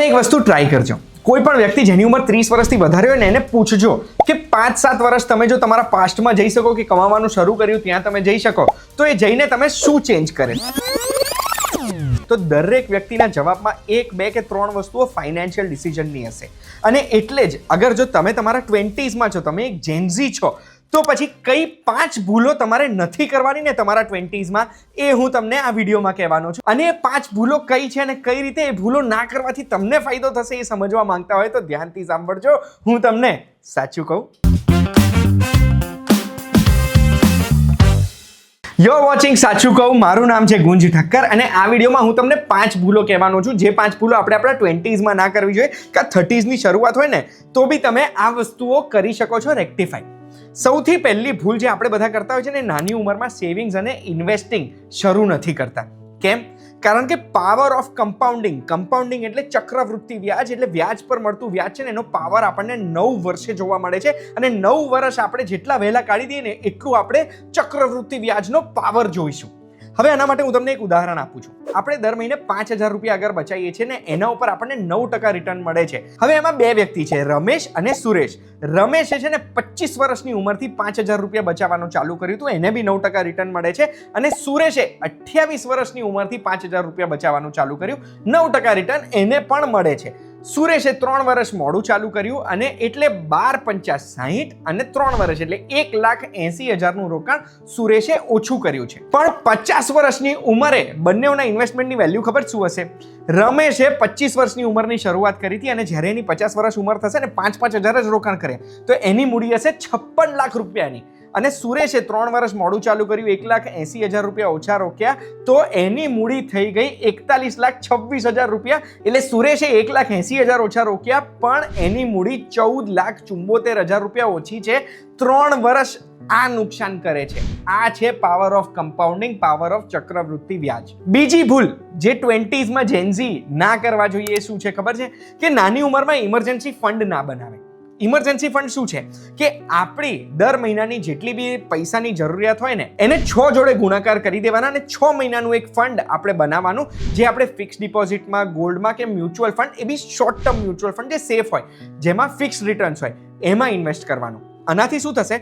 તમે એક વસ્તુ ટ્રાય કરજો. કોઈ પણ વ્યક્તિ જેની ઉંમર 30 વર્ષથી વધારે હોય ને એને પૂછજો કે 5-7 વર્ષ તમે જો તમારા પાસ્ટમાં જઈ શકો કે કમાવાનું શરૂ કર્યું ત્યાં તમે જઈ શકો તો એ જઈને તમે શું ચેન્જ કરે. તો દરેક વ્યક્તિના જવાબમાં 1, 2 કે 3 વસ્તુઓ ફાઇનાન્શિયલ ડિસિઝનની હશે. અને એટલે જ અગર જો તમે તમારા 20sમાં છો, તમે એક જેનઝી છો, તો પછી કઈ 5 ભૂલો તમારે નથી કરવાની ને તમારા 20sમાં એ હું તમને આ વિડીયોમાં કહેવાનો છું. અને એ 5 ભૂલો કઈ છે અને કઈ રીતે એ ભૂલો ના કરવાથી તમને ફાયદો થશે એ સમજવા માંગતા હોય તો ધ્યાનથી સાંભળજો. હું તમને સાચું કહું. You're watching સાચું કહું. મારું નામ છે ગુંજ ઠક્કર અને આ વિડીયોમાં હું તમને 5 ભૂલો કહેવાનો છું. જે 5 ભૂલો આપણે આપણા 20sમાં ના કરવી જોઈએ કે 30sની શરૂઆત હોય ને તો બી તમે આ વસ્તુઓ કરી શકો છો રેક્ટિફાઈ. સૌથી પહેલી ભૂલ જે આપણે બધા કરતા હોય છે ને, નાની ઉંમરમાં સેવિંગ્સ અને ઇન્વેસ્ટિંગ શરૂ નથી કરતા. કેમ? કારણ કે પાવર ઓફ કમ્પાઉન્ડિંગ એટલે ચક્રવૃત્તિ વ્યાજ, એટલે વ્યાજ પર મળતું વ્યાજ છે ને એનો પાવર આપણને 9 વર્ષે જોવા મળે છે. અને 9 વર્ષ આપણે જેટલા વહેલા કાઢી દઈએ ને એટલું આપણે ચક્રવૃત્તિ વ્યાજનો પાવર જોઈશું. હવે આના માટે હું તમને એક ઉદાહરણ આપું છું. આપણે દર મહિને 5,000 રૂપિયા અગર બચાવીએ છીએ ને એના ઉપર આપણને 9% રિટર્ન મળે છે. હવે એમાં 2 વ્યક્તિ છે, રમેશ અને સુરેશ. રમેશે છે ને 25 વર્ષની ઉંમરથી 5,000 રૂપિયા બચાવવાનું ચાલુ કર્યું હતું, એને બી 9% રિટર્ન મળે છે. અને સુરેશે 28 વર્ષની ઉંમરથી 5,000 રૂપિયા બચાવવાનું ચાલુ કર્યું, 9% રિટર્ન એને પણ મળે છે. સુરેશે 3 વર્ષ મોડું ચાલુ કર્યું અને એટલે 12 × 60 અને 3 વર્ષ એટલે 1,80,000નું રોકાણ સુરેશે ઓછું કર્યું છે. પણ 50 વર્ષની ઉંમરે બંનેઓના ઇન્વેસ્ટમેન્ટની વેલ્યુ ખબર શું હશે? રમેશે 25 વર્ષની ઉંમરની શરૂઆત કરી હતી અને જ્યારે એની 50 વર્ષ ઉંમર થશે ને 5,000 જ રોકાણ કરે તો એની મૂડી હશે 56 લાખ રૂપિયાની. અને સુરેશે 3 વર્ષ મોડું ચાલુ કર્યું, 1,80,000 રૂપિયા ઓછા રોક્યા તો એની મૂડી થઈ ગઈ 41,26,000 રૂપિયા. એટલે સુરેશે 1,80,000 ઓછા રોક્યા પણ એની મૂડી 14,74,000 રૂપિયા ઓછી છે. 3 વર્ષ આ નુકસાન કરે છે. આ છે power of compounding, power of ચક્રવૃત્તિ વ્યાજ. બીજી ભૂલ જે 20sમાં જેનઝી ના કરવા જોઈએ એ શું છે ખબર છે? કે નાની ઉંમરમાં ઇમરજન્સી ફંડ ના બનાવે. ઇમરજન્સી ફંડ શું છે કે આપણી દર મહિનાની જેટલી બી પૈસાની જરૂરિયાત હોય ને એને 6 જોડે ગુણાકાર કરી દેવાના અને 6 મહિનાનું એક ફંડ આપણે બનાવવાનું, જે આપણે ફિક્સ ડિપોઝિટમાં, ગોલ્ડમાં કે મ્યુચ્યુઅલ ફંડ, એ બી શોર્ટ ટર્મ મ્યુચ્યુઅલ ફંડ જે સેફ હોય, જેમાં ફિક્સ રિટર્ન્સ હોય, એમાં ઇન્વેસ્ટ કરવાનું. આનાથી શું થશે?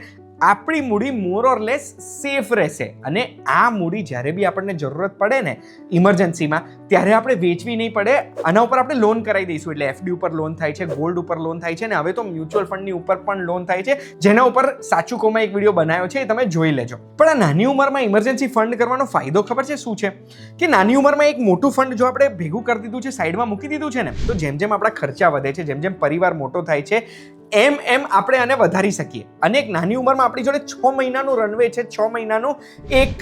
આપણી મૂડી મોર ઓર લેસ સેફ રહેશે. અને આ મૂડી જ્યારે બી આપણને જરૂરત પડે ને ઇમરજન્સીમાં ત્યારે આપણે વેચવી નહીં પડે. આના ઉપર આપણે લોન કરાવી દઈશું. એટલે એફડી ઉપર લોન થાય છે, ગોલ્ડ ઉપર લોન થાય છે ને હવે તો મ્યુચ્યુઅલ ફંડની ઉપર પણ લોન થાય છે, જેના ઉપર સાચું કોમાં એક વિડીયો બનાવ્યો છે, એ તમે જોઈ લેજો. પણ આ નાની ઉંમરમાં ઇમરજન્સી ફંડ કરવાનો ફાયદો ખબર છે શું છે? કે નાની ઉંમરમાં એક મોટું ફંડ જો આપણે ભેગું કરી દીધું છે, સાઈડમાં મૂકી દીધું છે ને, તો જેમ જેમ આપણા ખર્ચા વધે છે, જેમ જેમ પરિવાર મોટો થાય છે, એમ આપણે આને વધારી શકીએ. અને એક નાની ઉંમરમાં આપણી જોડે 6 મહિનાનું રનવે છે, 6 મહિનાનું એક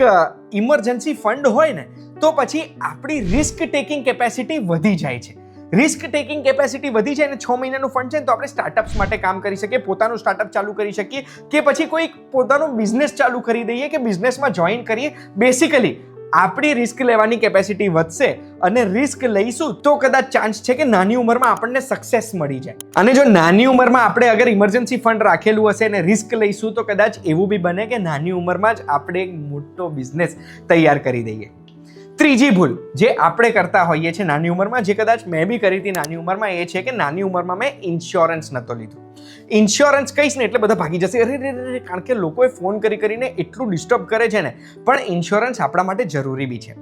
ઇમરજન્સી ફંડ હોય ને તો પછી આપણી રિસ્ક ટેકિંગ કેપેસિટી વધી જાય છે. રિસ્ક ટેકિંગ કેપેસિટી વધી જાય અને 6 મહિનાનું ફંડ છે ને તો આપણે સ્ટાર્ટઅપ્સ માટે કામ કરી શકીએ, પોતાનું સ્ટાર્ટઅપ ચાલુ કરી શકીએ કે પછી કોઈ પોતાનો બિઝનેસ ચાલુ કરી દઈએ કે બિઝનેસમાં જોઈન કરીએ. બેસિકલી આપણી રિસ્ક લેવાની કેપેસિટી વધશે અને રિસ્ક લઈશું તો કદાચ ચાન્સ છે કે નાની ઉંમરમાં આપણને સક્સેસ મળી જાય. અને જો નાની ઉંમરમાં આપણે અગર ઇમરજન્સી ફંડ રાખેલું હશે અને રિસ્ક લઈશું તો કદાચ એવું બી બને કે નાની ઉંમરમાં જ આપણે એક મોટો બિઝનેસ તૈયાર કરી દઈએ. ત્રીજી ભૂલ જે આપણે કરતા હોઈએ છીએ નાની ઉંમરમાં, જે કદાચ મેં બી કરી હતી નાની ઉંમરમાં, એ છે કે નાની ઉંમરમાં મેં ઇન્સ્યોરન્સ નહોતો લીધો. ઇન્સ્યોરન્સ કહીશ ને એટલે બધા ભાગી જશે, અરે કારણ કે લોકોએ ફોન કરીને એટલું ડિસ્ટર્બ કરે છે ને. પણ ઇન્સ્યોરન્સ આપણા માટે જરૂરી બી છે.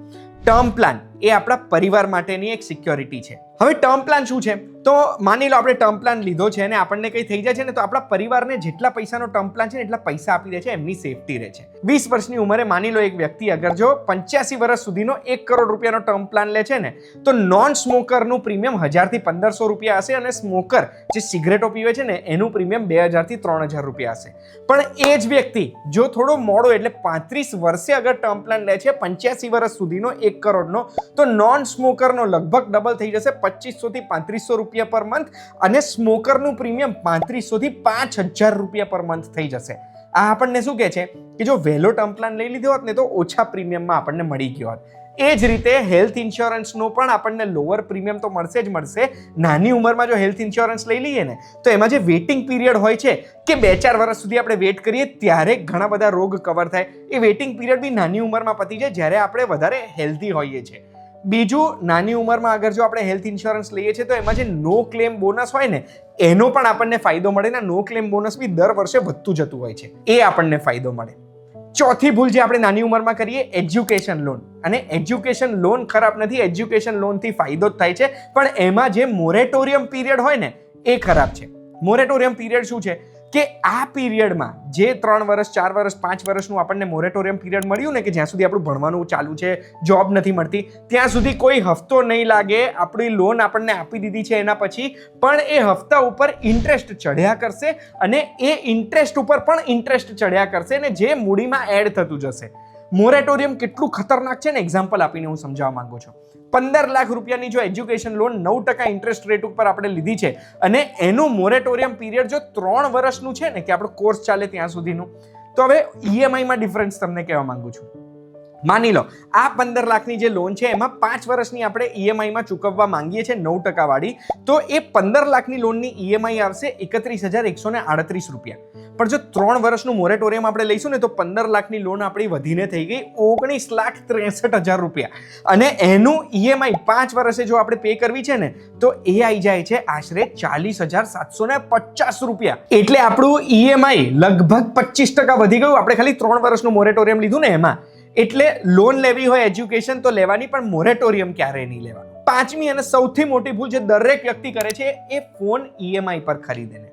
ટર્મ પ્લાન એ આપણા પરિવાર માટેની એક સિક્યોરિટી છે. હવે ટર્મ પ્લાન શું છે? તો માની લો આપણે ટર્મ પ્લાન લીધો છે અને આપણને કંઈ થઈ જાય છે ને તો આપણા પરિવારને જેટલા પૈસાનો ટર્મ પ્લાન છે ને એટલા પૈસા આપી દે છે, એમની સેફટી રહે છે. 20 વર્ષની ઉંમરે માની લો એક વ્યક્તિ અગર જો 85 વર્ષ સુધીનો 1 કરોડ રૂપિયાનો ટર્મ પ્લાન લે છે ને તો નોન સ્મોકરનું પ્રીમિયમ 1,000 થી 1,500 રૂપિયા હશે અને સ્મોકર જે સિગરેટો પીવે છે ને એનું પ્રીમિયમ 2,000 થી 3,000 રૂપિયા હશે. પણ એ જ વ્યક્તિ જો થોડો મોડો એટલે 35 વર્ષે અગર ટર્મ પ્લાન લે છે 85 વર્ષ સુધીનો 1 કરોડનો તો નોન સ્મોકરનો લગભગ ડબલ થઈ જશે, 2,500 થી 3,500 રૂપિયા પર મંથ, અને સ્મોકરનું પ્રીમિયમ 3,500 થી 5,000 રૂપિયા પર મંથ થઈ જશે. આ આપણને શું કહે છે કે જો વહેલો ટર્મ પ્લાન લઈ લીધો હોત ને તો ઓછા પ્રીમિયમમાં આપણને મળી ગયો હોત. એ જ રીતે હેલ્થ ઇન્સ્યોરન્સનો પણ આપણને લોઅર પ્રીમિયમ તો મળશે જ મળશે. નાની ઉંમરમાં જો હેલ્થ ઇન્સ્યોરન્સ લઈ લઈએ ને તો એમાં જે વેઇટિંગ પીરિયડ હોય છે કે 2-4 વર્ષ સુધી આપણે વેઇટ કરીએ ત્યારે ઘણા બધા રોગ કવર થાય, એ વેઇટિંગ પીરિયડ બી નાની ઉંમરમાં પતી જાય જ્યારે આપણે વધારે હેલ્ધી હોઈએ છીએ. બીજું, નાની ઉંમરમાં અગર જો આપણે હેલ્થ ઇન્સ્યોરન્સ લઈએ છીએ તો એમાં જે નો ક્લેમ બોનસ હોય ને એનો પણ આપણને ફાયદો મળે ને. નો ક્લેમ બોનસ બી દર વર્ષે વધતું જતું હોય છે, એ આપણને ફાયદો મળે. ચોથી ભૂલ જે આપણે નાની ઉંમરમાં કરીએ, એજ્યુકેશન લોન. અને એજ્યુકેશન લોન ખરાબ નથી, એજ્યુકેશન લોનથી ફાયદો જ થાય છે, પણ એમાં જે મોરેટોરિયમ પીરિયડ હોય ને એ ખરાબ છે. મોરેટોરિયમ પીરિયડ શું છે કે આ પીરિયડમાં જે 3 વર્ષ 4 વર્ષ 5 વર્ષનું આપણને મોરેટોરિયમ પીરિયડ મળ્યું ને, કે જ્યાં સુધી આપણું ભણવાનું ચાલુ છે, જોબ નથી મળતી, ત્યાં સુધી કોઈ હફતો નહીં લાગે. આપણી લોન આપણને આપી દીધી છે એના પછી પણ એ હફતા ઉપર ઇન્ટરેસ્ટ ચડ્યા કરશે અને એ ઇન્ટરેસ્ટ ઉપર પણ ઇન્ટરેસ્ટ ચડ્યા કરશે ને જે મૂડીમાં એડ થતું જશે. મોરેટોરિયમ કેટલું ખતરનાક છે ને, એક્ઝામ્પલ આપીને હું સમજાવવા માંગુ છું. 15 લાખ રૂપિયાની જો એજ્યુકેશન લોન 9% ઇન્ટરેસ્ટ રેટ ઉપર આપણે લીધી છે અને એનું મોરેટોરિયમ પીરિયડ જો 3 વર્ષનું છે ને, કે આપણો કોર્સ ચાલે ત્યાં સુધીનું, તો હવે ઈએમઆઈમાં ડિફરન્સ તમને કહેવા માંગુ છું. માની લો આ 15 લાખની જે લોન છે એમાં 5 વર્ષની આપણે ઈએમઆઈમાં ચૂકવવા માંગીએ છીએ 9% વાળી, તો એ 15 લાખની લોનની ઈએમઆઈ આવશે 31,138 રૂપિયા. પણ જો 3 વર્ષનું મોરેટોરિયમ આપણે લઈશું ને તો 15 લાખની લોન આપણી વધીને થઈ ગઈ 19,63,000 રૂપિયા. અને એનું ઈએમઆઈ 5 વર્ષે જો આપણે પે કરવી છે ને તો એ આવી જાય છે આશરે 40,750 રૂપિયા. એટલે આપણું ઈએમઆઈ લગભગ 25% વધી ગયું. આપણે ખાલી 3 વર્ષનું મોરેટોરિયમ લીધું ને એમાં. એટલે લોન લેવી હોય એજ્યુકેશન તો લેવાની, પણ મોરેટોરિયમ ક્યારેય નહીં લેવાનું. પાંચમી અને સૌથી મોટી ભૂલ જે દરેક વ્યક્તિ કરે છે એ ફોન ઈએમઆઈ પર ખરીદેને.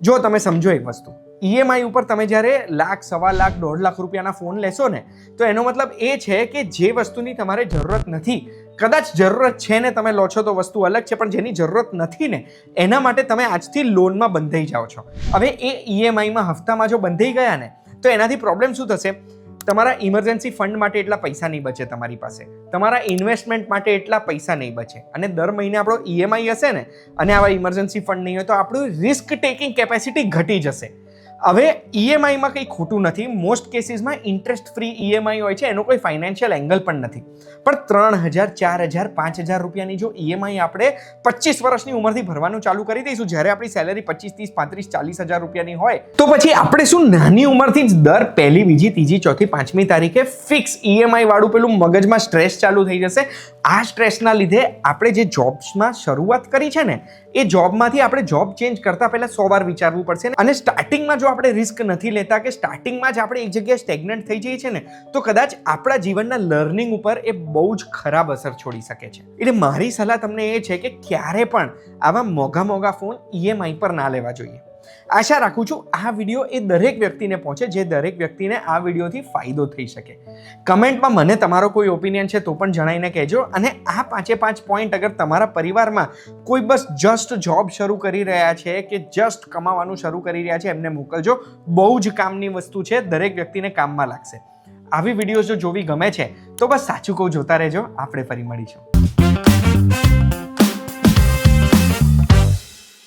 જો તમે સમજો એક વસ્તુ, ઈએમઆઈ ઉપર તમે જ્યારે લાખ, 1.25 લાખ, 1.5 લાખ રૂપિયાના ફોન લેશો ને તો એનો મતલબ એ છે કે જે વસ્તુની તમારે જરૂરત નથી, કદાચ જરૂરત છે ને તમે લો છો તો વસ્તુ અલગ છે, પણ જેની જરૂરત નથી ને એના માટે તમે આજથી લોનમાં બંધાઈ જાઓ છો. હવે એ ઈએમઆઈમાં હપ્તામાં જો બંધાઈ ગયા ને તો એનાથી પ્રોબ્લેમ શું થશે? તમારા ઇમરજન્સી ફંડ માટે એટલા પૈસા નહીં બચે તમારી પાસે, તમારા ઇન્વેસ્ટમેન્ટ માટે એટલા પૈસા નહીં બચે, અને દર મહિને આપણો ઈએમઆઈ હશે ને અને આવા ઇમરજન્સી ફંડ નહીં હોય તો આપણું રિસ્ક ટેકિંગ કેપેસિટી ઘટી જશે. હવે ઈએમઆઈમાં કંઈ ખોટું નથી, મોસ્ટ કેસીસમાં ઇન્ટરેસ્ટ ફ્રી ઈએમઆઈ હોય છે, એનો કોઈ ફાઇનાન્શિયલ એંગલ પણ નથી. પણ 3,000, 4,000, 5,000 રૂપિયાની જો ઈએમઆઈ આપણે 25 વર્ષની ઉંમરથી ભરવાનું ચાલુ કરી દઈશું, જ્યારે આપણી સેલેરી 25, 30, 35, 40,000 રૂપિયાની હોય, તો પછી આપણે શું નાની ઉંમરથી જ દર 1, 2, 3, 4, 5મી તારીખે ફિક્સ ઈએમઆઈ વાળું પેલું મગજમાં સ્ટ્રેસ ચાલુ થઈ જશે. આ સ્ટ્રેસના લીધે આપણે જે જોબ્સમાં શરૂઆત કરી છે ને એ જોબમાંથી આપણે જોબ ચેન્જ કરતા પહેલા 100 વાર વિચારવું પડશે. અને સ્ટાર્ટિંગમાં જો આપણે રિસ્ક નથી લેતા કે સ્ટાર્ટિંગમાં જ આપણે એક જગ્યાએ સ્ટેગ્નન્ટ થઈ જઈએ છીએ ને તો કદાચ આપણા જીવનના લર્નિંગ ઉપર એ બહુ જ ખરાબ અસર છોડી શકે છે. એટલે મારી સલાહ તમને એ છે કે ક્યારે પણ આવા મોંઘા ફોન ઈએમઆઈ પર ના લેવા જોઈએ. આશા રાખું છું આ વિડીયો એ દરેક વ્યક્તિને પહોંચે, જે દરેક વ્યક્તિને આ વિડીયોથી ફાયદો થઈ શકે. કમેન્ટમાં મને તમારો કોઈ ઓપિનિયન છે તો પણ જણાવીને કહેજો. અને આ 5 પોઈન્ટ અગર તમારા પરિવારમાં કોઈ બસ જસ્ટ જોબ શરૂ કરી રહ્યા છે કે જસ્ટ કમાવાનું શરૂ કરી રહ્યા છે એમને મોકલજો. બહુ જ કામની વસ્તુ છે, દરેક વ્યક્તિને કામમાં લાગશે. આવી વિડીયો જો જોવી ગમે છે તો બસ સાચું કહું જોતા રહેજો. આપણે ફરી મળીશું.